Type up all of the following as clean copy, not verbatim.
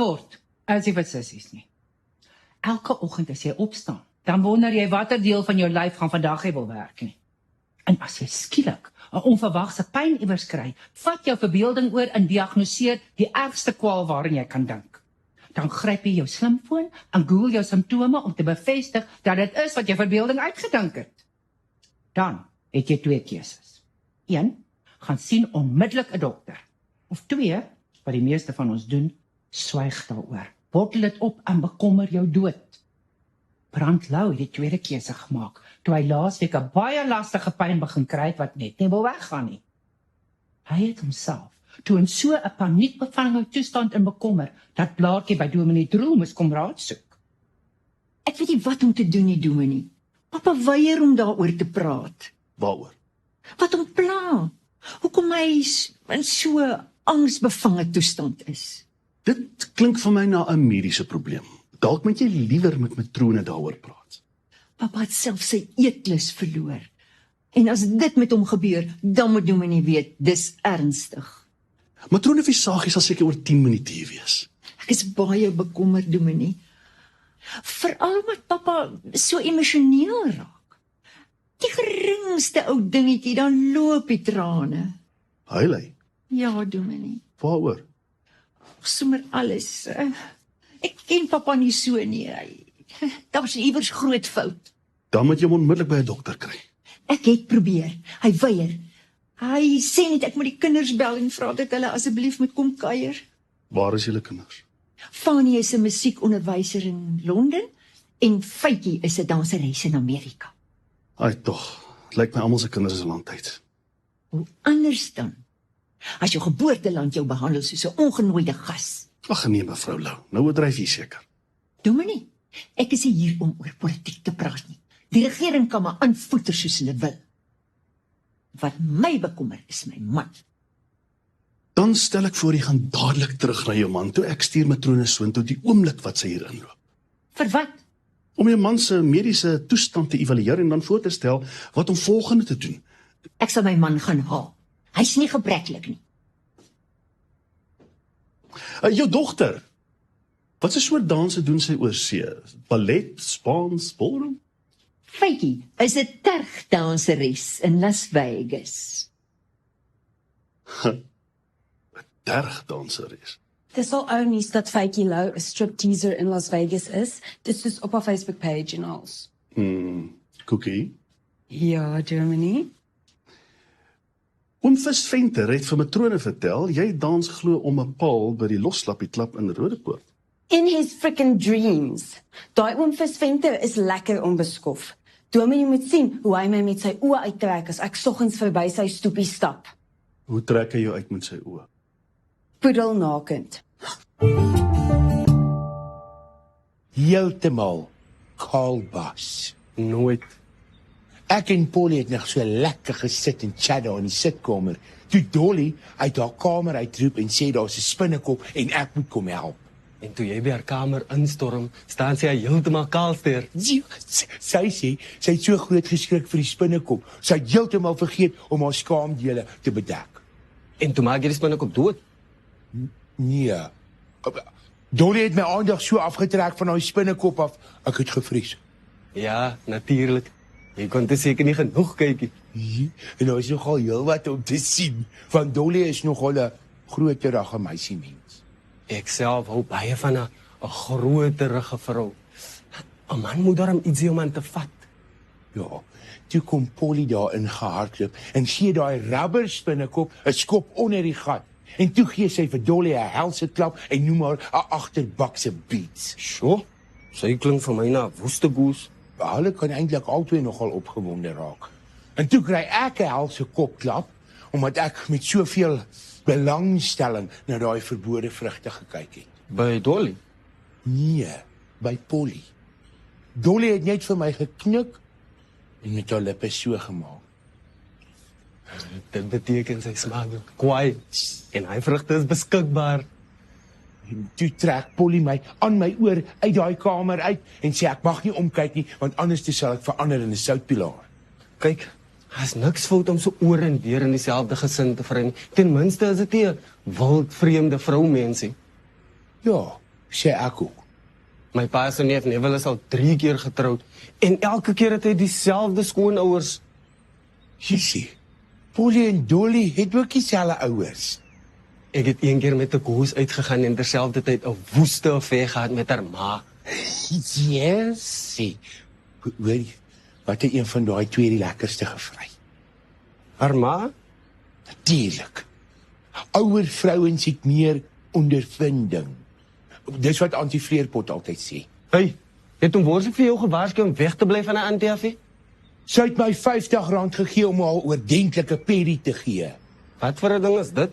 word, as jy vir sissies nie. Elke oggend as jy opstaan, dan wonder jy watter deel van jou lyf gaan vandag jy wil werk nie. En as jy skielik 'n onverwagse pyn iewers kry, vat jou verbeelding oor en diagnoseer die ergste kwaal waarin jy kan dink. Dan gryp jy jou slimfoon en Google jou simptome om te bevestig dat dit is wat jou verbeelding uitgedink het. Dan het jy 2 keuses. 1, gaan sien onmiddellik 'n dokter. Of 2, wat die meeste van ons doen, swyg daaroor. Bottel dit op en bekommer jou dood. Brandlou het die tweede keuse gemaak, toe hy laasweek 'n baie lastige pyn begin kry wat net nie wil weggaan nie. Hy het homself toe in so 'n paniekbevange toestand in bekommer, dat Blaartjie by Dominee Droel moes kom raad soek. Ek weet nie wat om te doen nie, Dominee. Papa weier om daaroor te praat. Waaroor? Wat hom pla? Hoekom hy in so 'n angsbevange toestand is? Dit klink vir my na 'n mediese probleem. Dalk moet jy liewer met matrone daaroor praat. Papa het self sy eetlus verloor. En as dit met hom gebeur, dan moet Dominee weet, dis ernstig. Matrone Visagie sal seker oor 10 minute hier wees. Ek is baie bekommerd, Dominee. Veral omdat papa so emosioneel raak. Die geringste ou dingetjie, dan loop die trane. Huil hy? Ja, Dominee. Waaroor? Sommer alles. Ek ken papa nie so nie. Daar's iewers groot fout. Dan moet jy hom onmiddellik by 'n dokter kry. Ek het probeer. Hy weier. Hy sê net ek moet die kinders bel en vra dat hulle asseblief moet kom kuier. Waar is julle kinders? Fanie is 'n musiekonderwyser in Londen en Faitjie is 'n danseres in Amerika. Ai tog, het lyk my almal se kinders is landtyd. Hoe anders dan? As jou geboorteland jou behandel soos 'n ongenooide gas. Ag nee mevrou Lou, nou oordryf jy seker. Dominee, ek is nie hier om oor politiek te praat nie. Die regering kan maar aanvoeter soos hulle wil. Wat my bekommer is my man. Dan stel ek voor jy gaan dadelik terug na jou man toe ek stuur matrone soontoe die oomblik wat sy hier inloop. Vir wat? Om jou man se mediese toestand te evalueer en dan voor te stel wat om volgende te doen. Ek sal my man gaan haal. Hy's nie gebreklik nie. Jou dogter, wat 'n soort danse doen sy oor see? Ballet, Spaans, ballroom? Faitjie is 'n tergdanseres in Las Vegas. 'n Tergdanseres. Dis al ou nuus dat Faitjie Lou 'n stripteaser in Las Vegas is. Dit is op haar Facebook page en alles. Cookie? Ja, Germany. Oom Vis Venter het vir matrone vertel, jy dans glo om 'n paal by die loslappie klap in Rodepoort. In his frickin' dreams. Daai oom Vis Venter is lekker onbeskof. Dominee moet sien hoe hy my met sy oë uittrek as ek soggens verby sy stoepie stap. Hoe trek hy jou uit met sy oë? Poedelnakend. Heeltemal kaalbas. Nooit. Ek en Polly het nog so lekker gesit en chat daar in die sitkamer. Toe Dolly uit haar kamer uitroep en sê daar's 'n spinnekop en ek moet kom help. En toe jy by haar kamer instorm, staan sy heeltemal kaalsteer. Sy sê sy het so groot geskrik vir die spinnekop. Sy het heeltemal vergeet om haar skaamdele te bedek. En toe maak jy die spinnekop dood. Nee. Dolly het my aandag so afgetrek van haar spinnekop af, ek het gevries. Ja, natuurlik. Jy kon te seker nie genoeg kyk nie. En daar is nogal heel wat om te sien. Van Dolly is nogal 'n groterige meisiemens. Ek self hou baie van 'n groterige vrou. 'n Man moet daarom iets hê om aan te vat. Ja, toe kom Polly daar in gehardloop en gee daai rubber spinnekop 'n skop onder die gat. En toe gee sy vir Dolly 'n helse klap en noem haar 'n agterbakse beats. Sjoe, sy klink vir my na 'n woeste goes. Hulle kan eintlik albei nogal opgewonde raak. En toe kry ek 'n helse kopklap, omdat ek met soveel belangstelling na daai verbode vrugte gekyk het. By Dolly? Nee, by Polly. Dolly het net vir my geknik en met haar lippe so gemaak. Dit beteken sy smaak kwaai en hy vrugte is beskikbaar. En toe trek Polly my aan my oor uit daai kamer uit en sê ek mag nie omkyk nie, want anders sal ek verander in 'n soutpilaar. Kyk, is niks fout om so oor en weer in dieselfde gesin te vry nie. Ten minste is dit nie 'n wild vreemde vrou mensie. Ja, Sê ek ook. My pa se neef Neville is al 3 keer getroud en elke keer het hy dieselfde skoonouers. Jy sê, Polly en Dolly het ook dieselfde ouers. Ek het een keer met 'n koes uitgegaan en terselfdertyd 'n woeste affair gehad met haar ma. Yes. Hoorie, wat het een van daai twee die lekkerste gevry? Haar ma? Natuurlik. Ouer vrouens het meer ondervinding. Dis wat Auntie Vleerpot altyd sê. Hey, het hom worsig vir jou gewaarsku om weg te bly van 'n antiafie? Sy het my R50 gegee om haar oordentlike pedi te gee. Wat vir 'n ding is dit?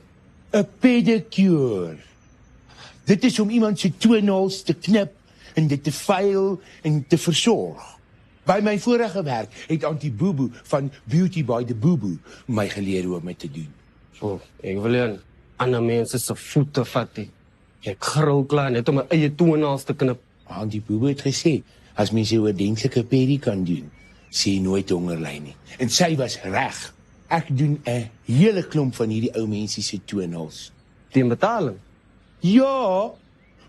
'n Pedicure. Dit is om iemand se toenails te knip en dit te veil en te versorg. By my vorige werk het Auntie Booboo van Beauty by the Booboo my geleer hoe om dit te doen. So, ek wil nie ander mense se voete vat nie. Ek gril klaar net om my eie toenails te knip. Auntie Booboo het gesê, as mens 'n oordentlike pedi kan doen, sê jy nooit honger ly nie. En sy was reg. Ek doen 'n hele klomp van hierdie ou mense se toenails. Teen betaling. Ja,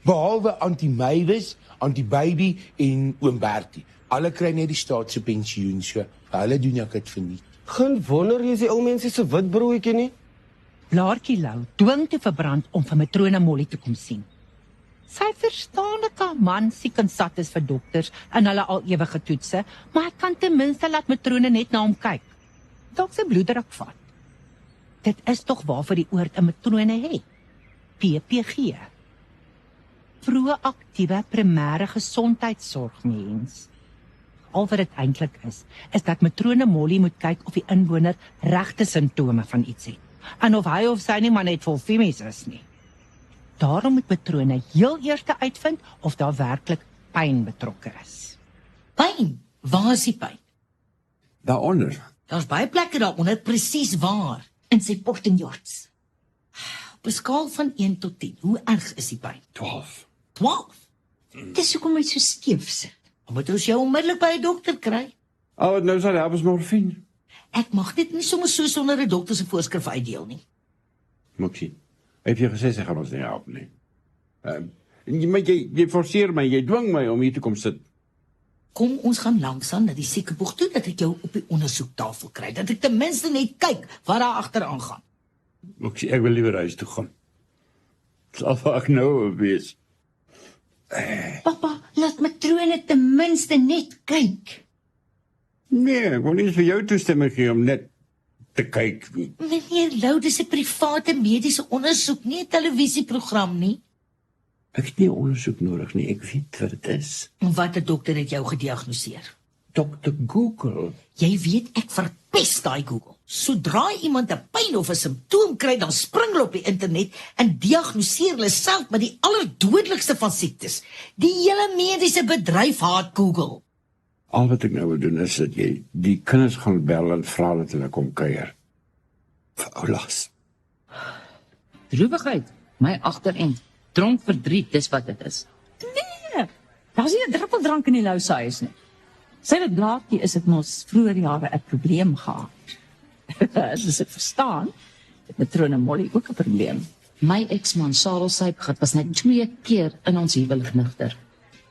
behalwe Auntie Mavis, Auntie Baby en Oom Bertie. Alle kry net die staat se pensioen, so hulle doen ek dit verniet. Geen wonder jy is die ou mense se witbroodjie nie. Blaartjie Lou dwing te verbrand om vir matrone Molly te kom sien. Sy verstaan dat haar man siek en sat is vir dokters en hulle al ewige toetse, maar hy kan ten minste laat matrone net na hom kyk. Dalk sy bloeddruk vat. Dit is tog waarvoor die oord 'n matrone het. PPG. Proaktiewe primêre gesondheidsorgmens. Al wat dit eintlik is dat matrone Molly moet kyk of die inwoner regte simptome van iets het. En of hy of sy nie maar net vol femies is nie. Daarom moet matrone heel eers uitvind of daar werklik pyn betrokke is. Pyn? Waar is die pyn? Daaronder. Daar's baie plekke daaronder, presies waar. In sy portenjarts. Op 'n skaal van 1 tot 10, hoe erg is die pyn? 12. 12? Dis hoekom hy so skeef sit. Dan moet ons jou onmiddellik by 'n dokter kry. Oh, nou sal help ons morfine. Ek mag dit nie sommer so sonder 'n dokter se voorskrif uitdeel nie. Moxie. Heb jy gesê sy gaan ons nie help nie? Maar jy forceer my, jy dwing my om hier te kom sit. Kom ons gaan langsaan na die siekeboeg toe dat ek jou op die ondersoektafel kry, dat ek ten minste net kyk wat daar agteraan gaan. Moxie, ek wil liewer huis toe gaan. Sal vir ek nou wees. Papa, laat matrone ten minste net kyk. Nee, ek wil nie vir jou toestemming gee om net te kyk nie. Meneer Lou, dis 'n private mediese ondersoek, nie 'n televisieprogram nie. Ek het nie ondersoek nodig nie, ek weet wat dit is. En watter dokter het jou gediagnoseer? Dr. Google. Jy weet ek verpes daai Google. Sodra iemand 'n pyn of 'n simptoom kry, dan spring hulle op die internet en diagnoseer hulle self met die allerdodelikste van siektes. Die hele mediese bedryf haat Google. Al wat ek nou wil doen is dat jy die kinders gaan bel en vra dat hulle kom kuier. Vir oulas. Droewigheid, my agterend. Dronk verdriet, dis wat dit is. Daar's nie 'n druppel drank in die Lou se huis nie. Sy wat Blaartjie is, het mos vroeër jare 'n probleem gehad. Dis ek verstaan. Het matrone Molly ook 'n probleem. My ex-man, Sarel Sypgat, was net 2 keer in ons huwelik nigter.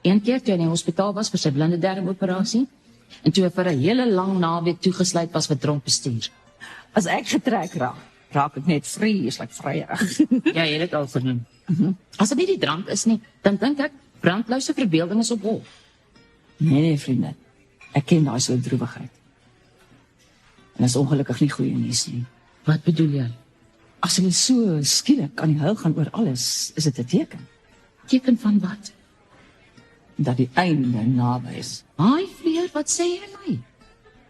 Een keer toe hy in die hospitaal was vir sy blinde darmoperasie, en toe hy vir 'n hele lang naweek toegesluit was vir dronk bestuur. As ek getrek raak ek net vreeslik vryerig. Ja, jy het dit al genoem. As dit nie die drank is nie, dan dink ek Brandlou se verbeelding is op hol. Nee, vriende. Ek ken daai soort droewigheid. En is ongelukkig nie goeie nuus nie. Wat bedoel jy? As hulle so skielik aan die huil gaan oor alles, is dit 'n teken Teken van wat? dat die einde naby is. Haai, Vleer, wat sê jy my?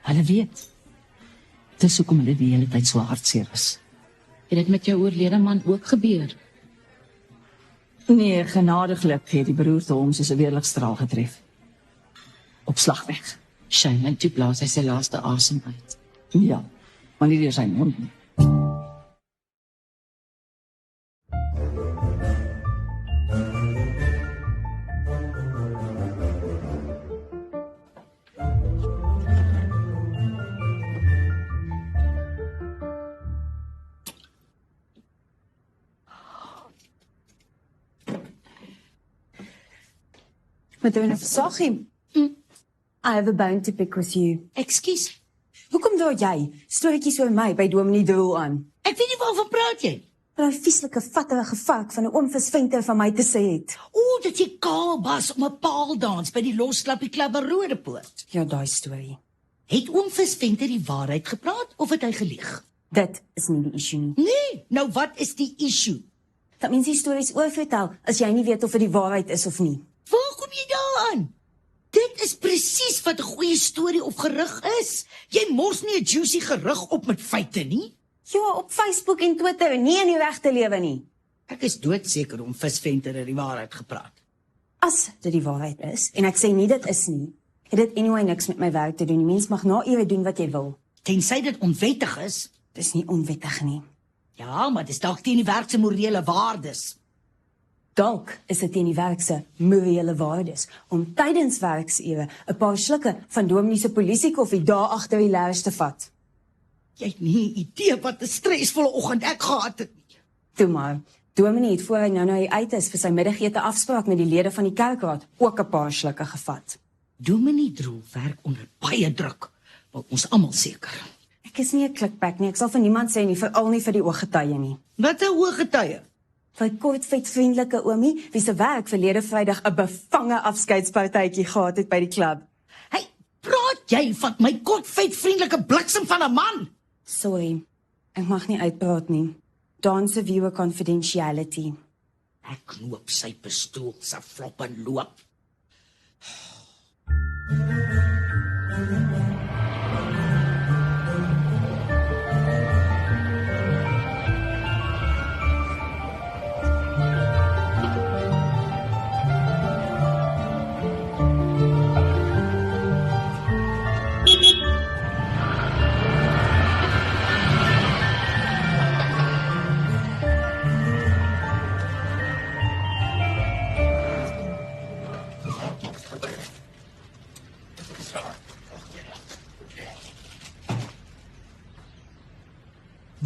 Hulle weet. Dis hoekom hulle die hele tyd so hartseer is. Het dit met jou oorlede man ook gebeur? Nee, genadiglik het die beroerte hom soos 'n weerligstraal getref. Op slagweg. Shame, en toe blaas hy sy laaste asem uit. Ja, maar nie deur sy mond nie. Matrone Versaghi. I have a bone to pick with you. Ekskuus. Hoekom dra jy storieetjies oor my by Dominee Droel aan? Ek weet nie waarvan praat jy. Wat 'n vieslike vatterige vark van 'n oom Visventer van my te sê het. O, dat jy kaal was om 'n paaldans by die Losklappie Klub in Rodepoort. Ja, daai storie. Het oom Visventer die waarheid gepraat of het hy gelieg? Dit is nie die issue nie. Nee, nou wat is die issue? Dat mens die stories oorvertel as jy nie weet of dit die waarheid is of nie. Waar kom jy daaraan? Dit is presies wat 'n goeie storie of gerug is. Jy mors nie 'n juicy gerug op met feite nie. Ja, op Facebook en Twitter, nie in die regte lewe nie. Ek is doodseker om Visventer het die waarheid gepraat. As dit die waarheid is, en ek sê nie dit is nie, het dit anyway niks met my werk te doen. Die mens mag na ure doen wat jy wil. Tensy dit onwettig is. Dis nie onwettig nie. Ja, maar dis dalk teen die werk se morele waardes. Dalk is dit teen die werk se morele waardes om tydens werksure 'n paar slukke van Dominee se polisiekoffie daar agter die lers te vat. Jy het nie 'n idee wat 'n stresvolle oggend ek gehad het nie. Toe maar, Dominee het voor hy nou na die uit is vir sy middagete afspraak met die lede van die kerkraad ook 'n paar slukke gevat. Dominee Droel werk onder baie druk, wil ons almal seker. Ek is nie 'n klikbek nie, ek sal vir niemand sê nie, veral nie vir die ooggetuie nie. Wat 'n ooggetuie? Vir 'n kort vet vriendelike oomie wie se werk verlede Vrydag 'n bevange afskeidspartytjie gehad het by die klub. Hey, praat jy van my kortvet vriendelike bliksem van 'n man? Sorry, ek mag nie uitpraat nie. Dans se viewer confidentiality. Ek knoop sy pistool se flop en loop.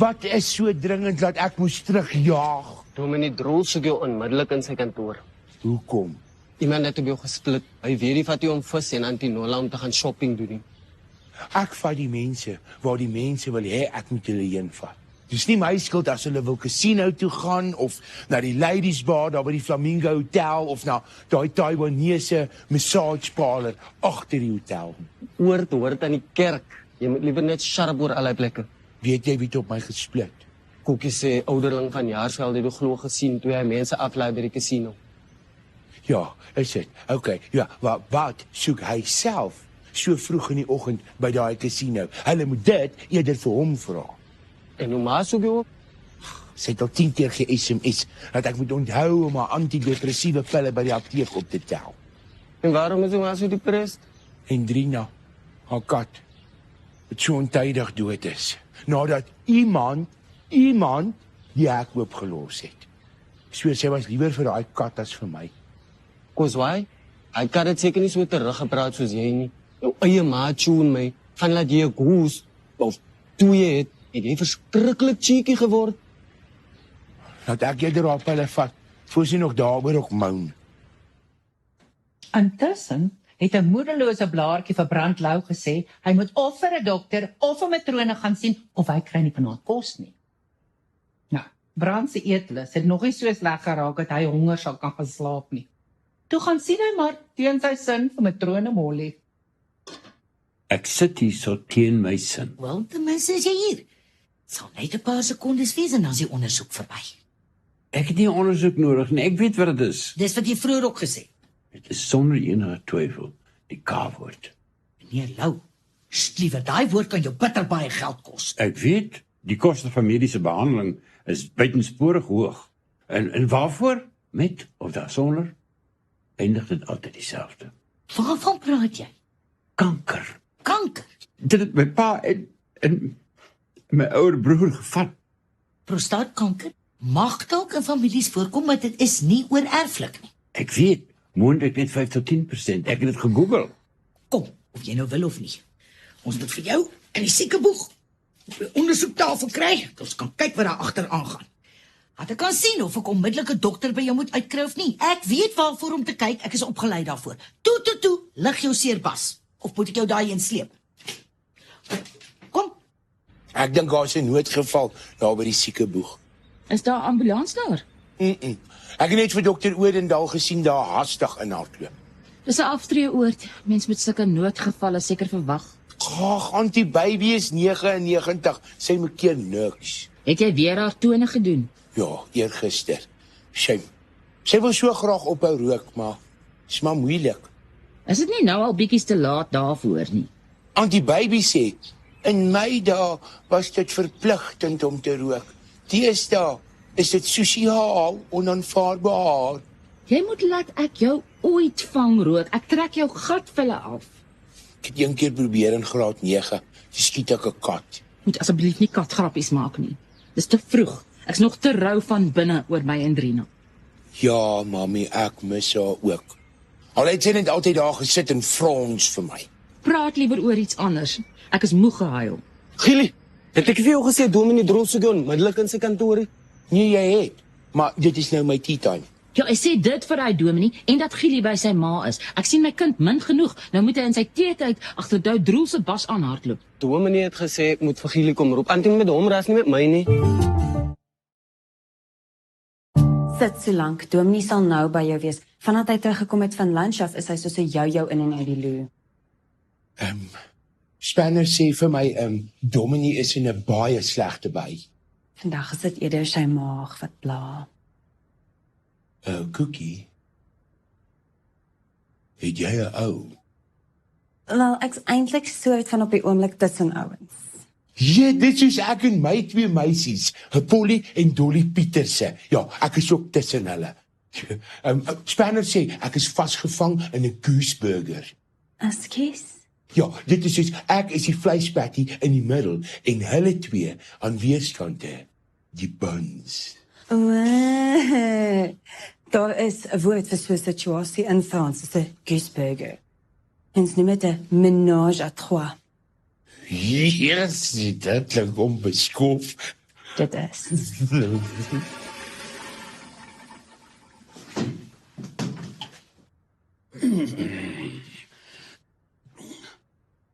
Wat is so dringend dat ek moes terugjaag? Dominee Droel soek jou onmiddellik in sy kantoor. Hoekom? Iemand het op jou gesplit. Hy weet nie wat jy om vis en antinola om te gaan shopping doen nie. Ek vat die mense waar die mense wil hê ek moet hulle heen vat. Dis nie my skuld as hulle wil casino toe gaan of na die ladies bar daar by die Flamingo Hotel of na daai Taiwanese massage parlor agter die hotel. Hoort aan die kerk. Jy moet liewer net sharp oor allerlei plekke. Weet jy wie het op my gesplit? Kokkie sê ouderling van Jaarsveld het glo gesien toe hy mense aflaai by die casino. Ja, is dit. Okay, ja, wat soek hy self so vroeg in die oggend by daai casino? Hulle moet dit eerder vir hom vra. En hoe maar soek jy ook? Sy het al 10 keer ge-SMS dat ek moet onthou om haar antidepressiewe pille by die apteek op te tel. En waarom is hy maar so depressed? En Drina, haar kat, wat so ontydig dood is, nadat iemand die hek oopgelos het. So sy was liewer vir daai kat as vir my. Cause why? Hy kan dit seker nie so teruggepraat soos jy nie. Jou eie maatjie en my, van laat jy 'n goose, of toe jy het jy verskriklik cheeky geword. Dat ek eerder haar pille vat, voor sy nog daaroor ook moan. Intussen het 'n moederlose blaartjie vir Brandlou gesê hy moet of vir 'n dokter of 'n matrone gaan sien of hy kry nie vanaand kos nie. Nou, Brand se eetlus het nog nie so sleg geraak dat hy honger sal kan gaan slaap nie. Toe gaan sien hy maar teen sy sin vir matrone Molly. Ek sit hier so teen my sin. Wel, ten minste is jy hier. Sal net 'n paar sekondes wees en dan is die ondersoek verby. Ek het nie ondersoek nodig nie. Ek weet wat dit is. Dis wat jy vroeër ook gesê. Dit is sonder enige twyfel die K-woord. Meneer Lou, liewer daai woord kan jou bitter baie geld kos. Ek weet, die koste van mediese behandeling is buitensporig hoog. En waarvoor? Met of daarsonder? Eindig dit altyd dieselfde. Waarvan praat jy? Kanker. Kanker? Dit het my pa en my ouer broer gevat. Prostaatkanker mag dalk in families voorkom, maar dit is nie oorerflik nie. Ek weet, moontlik net 5 tot 10%. Ek het dit gegoogel. Kom, of jy nou wil of nie. Ons moet vir jou in die siekeboeg op die ondersoektafel kry. Ons kan kyk wat daar agter aangaan. Dat ek kan sien of ek onmiddellik 'n dokter by jou moet uitkry of nie. Ek weet waarvoor om te kyk, ek is opgelei daarvoor. Toe, lig jou seerbas. Of moet ek jou daai insleep? Kom, Ek dink daar's 'n noodgeval daar by die siekeboeg. Is daar 'n ambulans daar? Ek het net vir dokter Odendaal gesien daar hastig inhardloop. Dis 'n aftreeoord. Mens moet sulke noodgevalle seker verwag. Ag, Auntie Baby is 99, sy maak keer niks. Het jy weer haar tone gedoen? Ja, eergister. Sy wil so graag ophou rook, maar is maar moeilik. Is dit nie nou al bietjies te laat daarvoor nie? Auntie Baby sê, in my dae was dit verpligtend om te rook. Deesdae is dit sosiaal onaanvaarbaar. Jy moet laat ek jou ooit vang rook. Ek trek jou gatvulle af. Ek het een keer probeer in graad 9, toe skiet ek 'n kat. Moet asseblief nie katgrappies maak nie. Dis te vroeg. Ek's nog te rou van binne oor my en Drina. Ja, mami, ek mis haar ook. Al het sy net altyd daar gesit en frons vir my. Praat liewer oor iets anders. Ek is moeg gehuil. Gilly, het ek vir jou gesê Dominee Drol sou doen onmiddellik in sy kantoor? Nee, jy het. Maar dit is nou my tea time. Ja, ek sê dit vir hy dominee en dat Gielie by sy ma is. Ek sien my kind min genoeg. Nou moet hy in sy teetyd agter Dou Droel se bas aanhardloop. Dominee het gesê ek moet vir Gilly kom roep. Antie met hom ras nie met my nie. Sit so lank, Dominee sal nou by jou wees. Vandat hy teruggekom het van lunch af, is hy soos 'n jou in en uit die loo. Spanner sê vir my, Dominee is in 'n baie slegte by. Vandag is dit eerder sy maag wat pla. Cookie. Het jy 'n ou? Wel, ek's eintlik soort van op die oomblik tussen ouens. Ja, dit is ek en my twee meisies, Polly en Dolly Pieterse. Ja, ek is ook tussen hulle. Spanner sê ek is vasgevang in 'n gooseburger. Ekskuus. Ja, dit is soos ek is die vleispatty in die middel en hulle twee aan weerskante die buns. Daar is 'n woord vir so 'n situasie in Frans, dit is 'n gooseburger. Ons noem dit 'n ménage à trois. Yes, dit klink onbeskof. Dit is.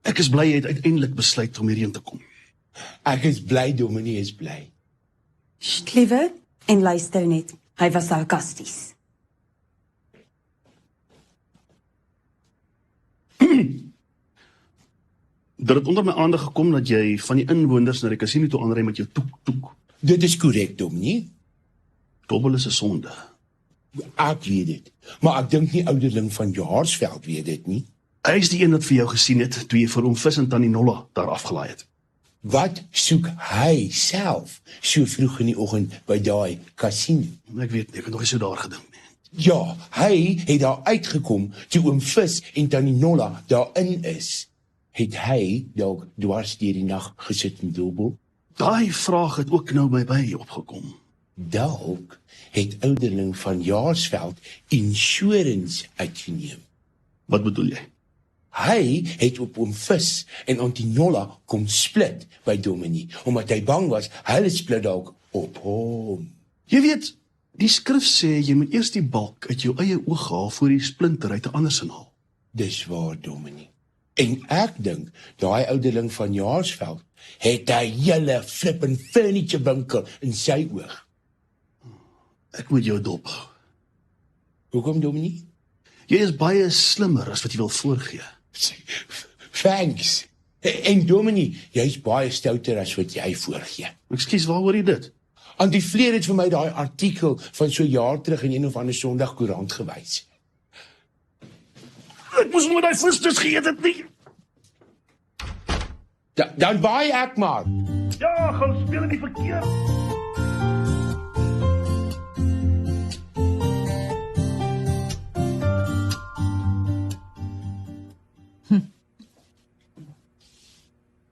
Ek is bly jy het uiteindelik besluit om hierheen te kom. Ek is bly Dominee is bly. Sst, liewe, en luister net. Hy was sarkasties. Dit het onder my aandag gekom dat jy van die inwoners na die casino toe aanry met jou toek. Dit is korrek, Dominee. Dobbel is 'n sonde. Ek weet dit, maar ek dink nie ouderling van Jaarsveld weet dit nie. Hy is die een wat vir jou gesien het toe jy vir hom vis en tannie Nolla daar afgelaai het. Wat soek hy self so vroeg in die oggend by daai casino? Ek weet nie, ek het nog nie so daar gedink nie. Ja, hy het daar uitgekom toe oom Vis en tannie Nolla daarin is. Het hy dalk dwars deur die nag gesit en dobbel? Daai vraag het ook nou by my opgekom. Dalk het ouderling van Jaarsveld insurance uitgeneem. Wat bedoel jy? Hy het op oom Vis en Auntie Nolla kom split by Dominee, omdat hy bang was, hulle split dalk op hom. Jy weet, die skrif sê jy moet eers die balk uit jou eie oog haal voor jy die splinter uit 'n ander se haal. Dis waar, Dominee. En ek dink, daai ouderling van Jaarsveld het 'n hele flippin furniture winkel in sy oog. Ek moet jou dophou. Hoekom, Dominee? Jy is baie slimmer as wat jy wil voorgee. Thanks. En Dominee, jy's baie stouter as wat jy voorgee. Ekskuus, waar hoor jy dit? Antie Vleer het vir my daai artikel van so 'n jaar terug in een of ander Sondagkoerant gewys. Ek moes met daai visstes geëet het nie. Dan baie ek maar. Ja, gaan speel in die verkeer.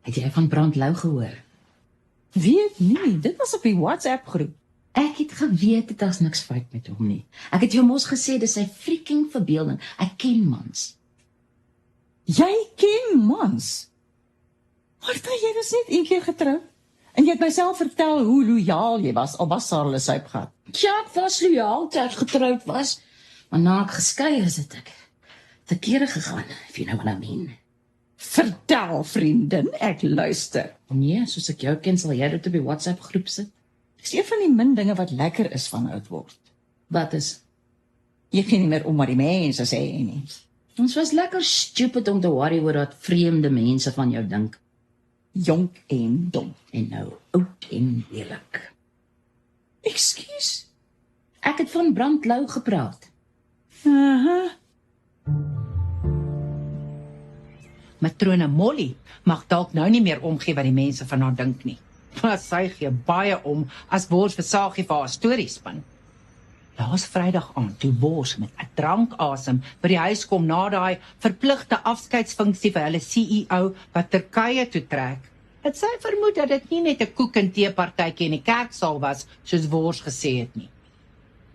Het jy van Brandlou gehoor? Weet nie, dit was op die WhatsApp groep. Ek het geweet dit is niks fout met hom nie. Ek het jou mos gesê dis sy freaking verbeelding. Ek ken mans. Jy ken mans. Martha, jy was net een keer getroud. En jy het myself vertel hoe loyaal jy was, al was Sarah Lesuip gehad. Ja, ek was loyaal toe ek getroud was, maar na ek geskei is het ek te kere gegaan, if you know what I mean. Vertel, vriendin, ek luister. Nee, soos ek jou ken, sal jy dit op die WhatsApp groep sit. Dis een van die min dinge wat lekker is van oud word. Wat is? Jy gee nie meer om wat die mense sê nie. Ons was lekker stupid om te worry oor wat vreemde mense van jou dink. Jonk en dom. En nou oud en lelik. Ekskuus. Ek het van brandlou gepraat. Matrone Molly mag dalk nou nie meer omgee wat die mense van haar dink nie. Maar sy gee baie om as Bors vir Sagie vir haar stories spin. Laas Vrydag aand toe Bors met 'n drankasem by die huis kom na daai verpligte afskeidsfunksie vir hulle CEO wat Turkye toe trek, het sy vermoed dat dit nie net 'n koek en tee partytjie in die kerksaal was, soos Bors gesê het nie.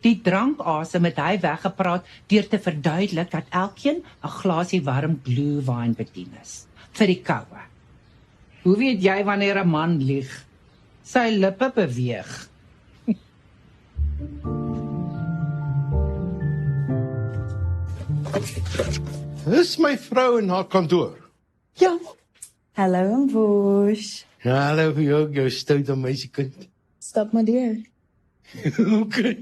Die drankasem het hy weggepraat deur te verduidelik dat elkeen 'n glasie warm glühwein bedien is vir die koue. Hoe weet jy wanneer 'n man lieg? Sy lippe beweeg. Dis my vrou in haar kantoor. Ja. Hallo, Bosch. Ja, hallo vir jou stoute meisiekind. Stap maar deur. Okay.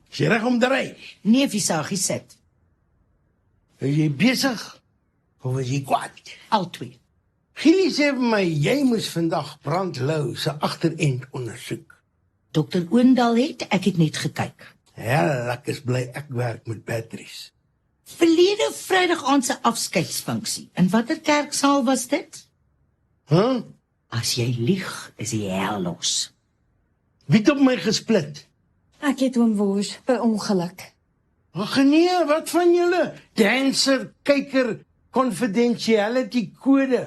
Is jy reg om te ry? Nee, Visagie sit. Is jy besig? Of is jy kwaad? Albei. Gillie sê vir my, jy moes vandag Brandlou se agterend ondersoek. Dr. Oendal ek het net gekyk. Ja, ek is bly ek werk met batteries. Verlede Vrydag aand se afskeidsfunksie. In watter kerksaal was dit? Huh? As jy lieg, is die hel los. Wie het op my gesplit? Ek het oom Bosch per ongeluk. Ag nee, wat van julle? Dancer, kyker, confidentiality kode.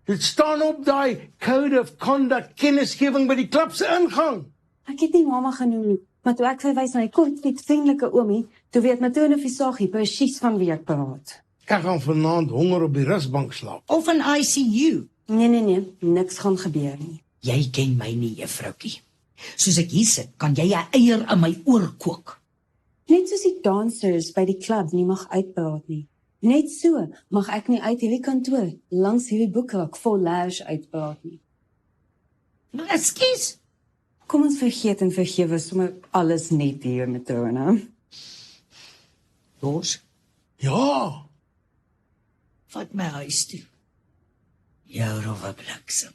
Dit staan op daai code of conduct kennisgewing by die klub se ingang. Ek het nie mamma genoem nie, maar toe ek verwys na die kortfiets vriendelike oomie, toe weet matrone Visagie presies van wie ek praat. Ek gaan vanaand honger op die rusbank slaap. Of in ICU. Nee, niks gaan gebeur nie. Jy ken my nie, juffroukie. Soos ek hier sit, kan jy 'n eier in my oor kook. Net soos die dansers by die klub nie mag uitpraat nie. Net so mag ek nie uit hierdie kantoor langs hierdie boekrak vol laers uitpraat nie. Maar ekskuus. Kom ons vergeet en vergewe sommer alles net hier, matrone. Bors, Ja, vat my huis toe. Jou rowwe bliksem.